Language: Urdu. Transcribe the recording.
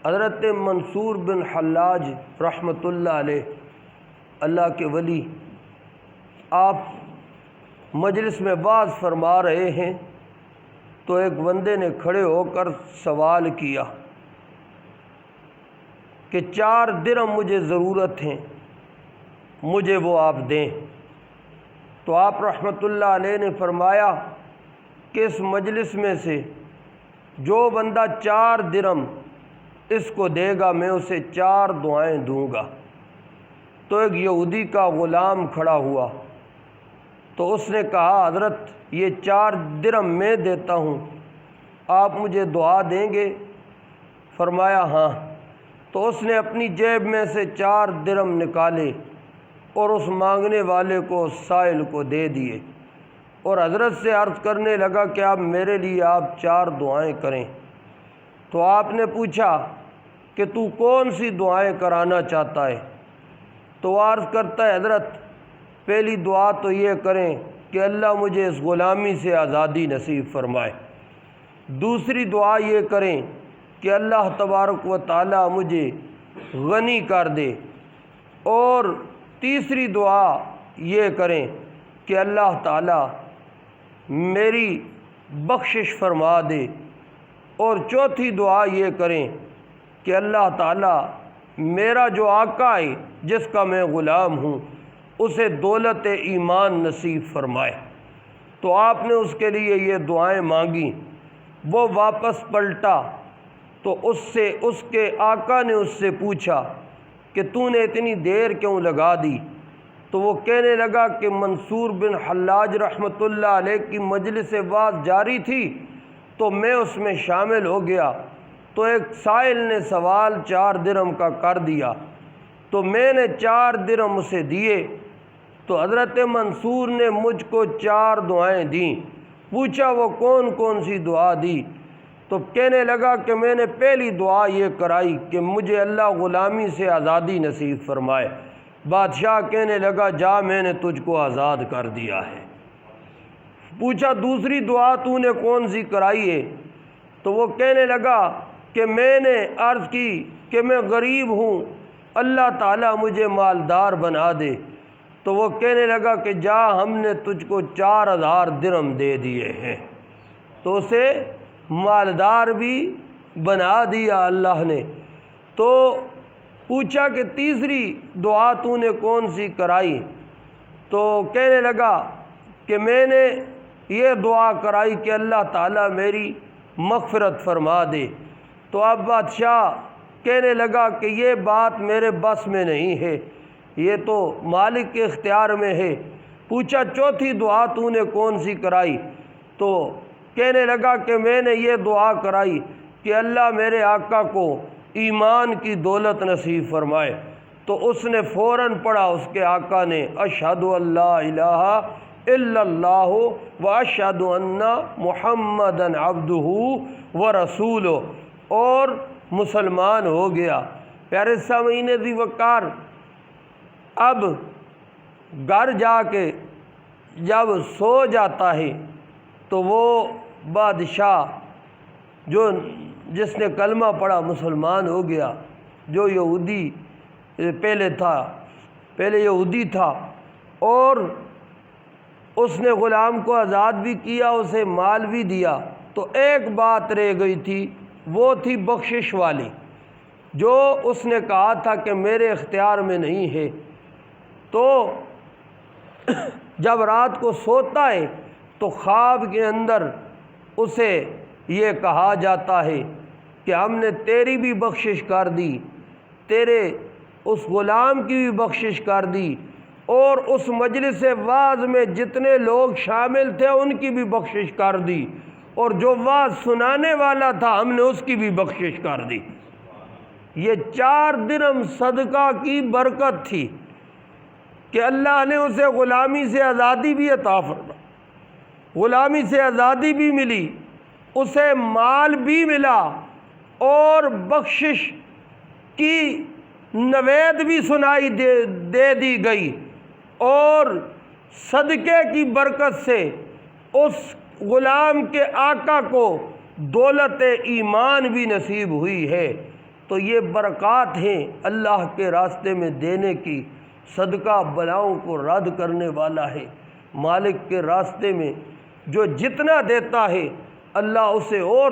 حضرت منصور بن حلاج رحمۃ اللہ علیہ، اللہ کے ولی، آپ مجلس میں بعض فرما رہے ہیں تو ایک بندے نے کھڑے ہو کر سوال کیا کہ 4 درہم مجھے ضرورت ہیں، مجھے وہ آپ دیں۔ تو آپ رحمۃ اللہ علیہ نے فرمایا کہ اس مجلس میں سے جو بندہ 4 درہم اس کو دے گا میں اسے 4 دعائیں دوں گا۔ تو ایک یہودی کا غلام کھڑا ہوا تو اس نے کہا حضرت یہ 4 درہم میں دیتا ہوں، آپ مجھے دعا دیں گے؟ فرمایا ہاں۔ تو اس نے اپنی جیب میں سے 4 درہم نکالے اور اس مانگنے والے کو، سائل کو دے دیے، اور حضرت سے عرض کرنے لگا کہ آپ میرے لیے آپ 4 دعائیں کریں۔ تو آپ نے پوچھا کہ تو کون سی دعائیں کرانا چاہتا ہے؟ تو وہ عرض کرتا ہے حضرت پہلی دعا تو یہ کریں کہ اللہ مجھے اس غلامی سے آزادی نصیب فرمائے، دوسری دعا یہ کریں کہ اللہ تبارک و تعالی مجھے غنی کر دے، اور تیسری دعا یہ کریں کہ اللہ تعالی میری بخشش فرما دے، اور چوتھی دعا یہ کریں کہ اللہ تعالی میرا جو آقا ہے جس کا میں غلام ہوں اسے دولت ایمان نصیب فرمائے۔ تو آپ نے اس کے لیے یہ دعائیں مانگیں۔ وہ واپس پلٹا تو اس کے آقا نے اس سے پوچھا کہ تو نے اتنی دیر کیوں لگا دی؟ تو وہ کہنے لگا کہ منصور بن حلاج رحمۃ اللہ علیہ کی مجلس وعظ جاری تھی تو میں اس میں شامل ہو گیا، تو ایک سائل نے سوال 4 درہم کا کر دیا تو میں نے 4 درہم اسے دیے، تو حضرت منصور نے مجھ کو 4 دعائیں دیں۔ پوچھا وہ کون کون سی دعا دی؟ تو کہنے لگا کہ میں نے پہلی دعا یہ کرائی کہ مجھے اللہ غلامی سے آزادی نصیب فرمائے۔ بادشاہ کہنے لگا جا میں نے تجھ کو آزاد کر دیا ہے۔ پوچھا دوسری دعا تو نے کون سی کرائی ہے؟ تو وہ کہنے لگا کہ میں نے عرض کی کہ میں غریب ہوں، اللہ تعالیٰ مجھے مالدار بنا دے۔ تو وہ کہنے لگا کہ جا ہم نے تجھ کو 4000 درہم دے دیے ہیں۔ تو اسے مالدار بھی بنا دیا اللہ نے۔ تو پوچھا کہ تیسری دعا تو نے کون سی کرائی؟ تو کہنے لگا کہ میں نے یہ دعا کرائی کہ اللہ تعالیٰ میری مغفرت فرما دے۔ تو اب بادشاہ کہنے لگا کہ یہ بات میرے بس میں نہیں ہے، یہ تو مالک کے اختیار میں ہے۔ پوچھا چوتھی دعا تو نے کون سی کرائی؟ تو کہنے لگا کہ میں نے یہ دعا کرائی کہ اللہ میرے آقا کو ایمان کی دولت نصیب فرمائے۔ تو اس نے فوراً پڑھا، اس کے آقا نے اشہد ان لا الہ الا اللہ واشہد ان محمدً عبدہ ورسولہ، اور مسلمان ہو گیا۔ پیارے سامعین ذی وقار، اب گھر جا کے جب سو جاتا ہے تو وہ بادشاہ جس نے کلمہ پڑھا مسلمان ہو گیا، جو یہودی پہلے یہودی تھا، اور اس نے غلام کو آزاد بھی کیا، اسے مال بھی دیا، تو ایک بات رہ گئی تھی، وہ تھی بخشش والی، جو اس نے کہا تھا کہ میرے اختیار میں نہیں ہے۔ تو جب رات کو سوتا ہے تو خواب کے اندر اسے یہ کہا جاتا ہے کہ ہم نے تیری بھی بخشش کر دی، تیرے اس غلام کی بھی بخشش کر دی، اور اس مجلس وعظ میں جتنے لوگ شامل تھے ان کی بھی بخشش کر دی، اور جو وعظ سنانے والا تھا ہم نے اس کی بھی بخشش کر دی۔ یہ 4 درہم صدقہ کی برکت تھی کہ اللہ نے اسے غلامی سے آزادی بھی عطا فرمائی، غلامی سے آزادی بھی ملی، اسے مال بھی ملا، اور بخشش کی نوید بھی سنائی دے دی گئی، اور صدقے کی برکت سے اس غلام کے آقا کو دولت ایمان بھی نصیب ہوئی ہے۔ تو یہ برکات ہیں اللہ کے راستے میں دینے کی۔ صدقہ بلاؤں کو رد کرنے والا ہے۔ مالک کے راستے میں جو جتنا دیتا ہے اللہ اسے اور